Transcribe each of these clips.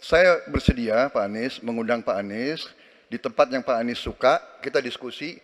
Saya bersedia, Pak Anies, mengundang Pak Anies di tempat yang Pak Anies suka, kita diskusi.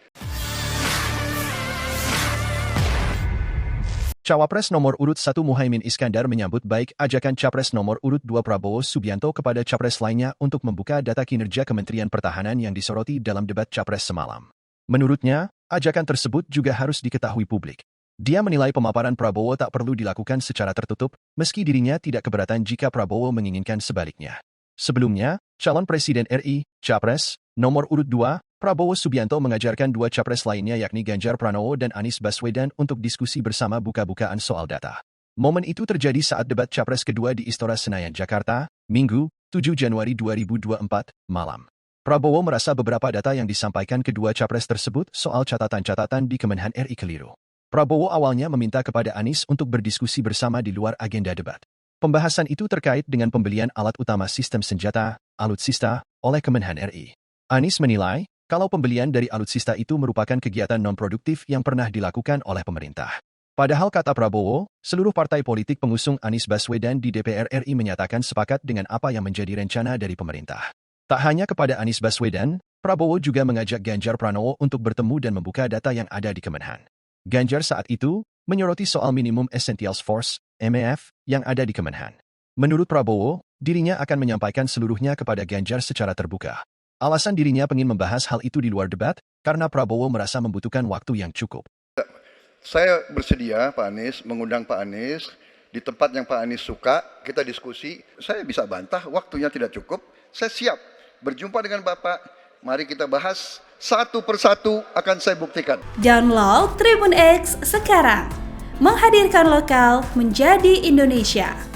Cawapres nomor urut 1 Muhaimin Iskandar menyambut baik ajakan Capres nomor urut 2 Prabowo Subianto kepada Capres lainnya untuk membuka data kinerja Kementerian Pertahanan yang disoroti dalam debat Capres semalam. Menurutnya, ajakan tersebut juga harus diketahui publik. Dia menilai pemaparan Prabowo tak perlu dilakukan secara tertutup, meski dirinya tidak keberatan jika Prabowo menginginkan sebaliknya. Sebelumnya, calon Presiden RI, Capres, nomor urut 2, Prabowo Subianto mengajarkan dua capres lainnya yakni Ganjar Pranowo dan Anies Baswedan untuk diskusi bersama buka-bukaan soal data. Momen itu terjadi saat debat Capres kedua di Istora Senayan, Jakarta, Minggu, 7 Januari 2024, malam. Prabowo merasa beberapa data yang disampaikan kedua capres tersebut soal catatan-catatan di Kemenhan RI keliru. Prabowo awalnya meminta kepada Anies untuk berdiskusi bersama di luar agenda debat. Pembahasan itu terkait dengan pembelian alat utama sistem senjata, alutsista, oleh Kemenhan RI. Anies menilai, kalau pembelian dari alutsista itu merupakan kegiatan non-produktif yang pernah dilakukan oleh pemerintah. Padahal kata Prabowo, seluruh partai politik pengusung Anies Baswedan di DPR RI menyatakan sepakat dengan apa yang menjadi rencana dari pemerintah. Tak hanya kepada Anies Baswedan, Prabowo juga mengajak Ganjar Pranowo untuk bertemu dan membuka data yang ada di Kemenhan. Ganjar saat itu menyoroti soal Minimum Essentials Force, MEF, yang ada di Kemenhan. Menurut Prabowo, dirinya akan menyampaikan seluruhnya kepada Ganjar secara terbuka. Alasan dirinya ingin membahas hal itu di luar debat, karena Prabowo merasa membutuhkan waktu yang cukup. Saya bersedia, Pak Anies, mengundang Pak Anies di tempat yang Pak Anies suka, kita diskusi. Saya bisa bantah, waktunya tidak cukup. Saya siap berjumpa dengan Bapak. Mari kita bahas satu persatu, akan saya buktikan. Download Tribun X sekarang, menghadirkan lokal menjadi Indonesia.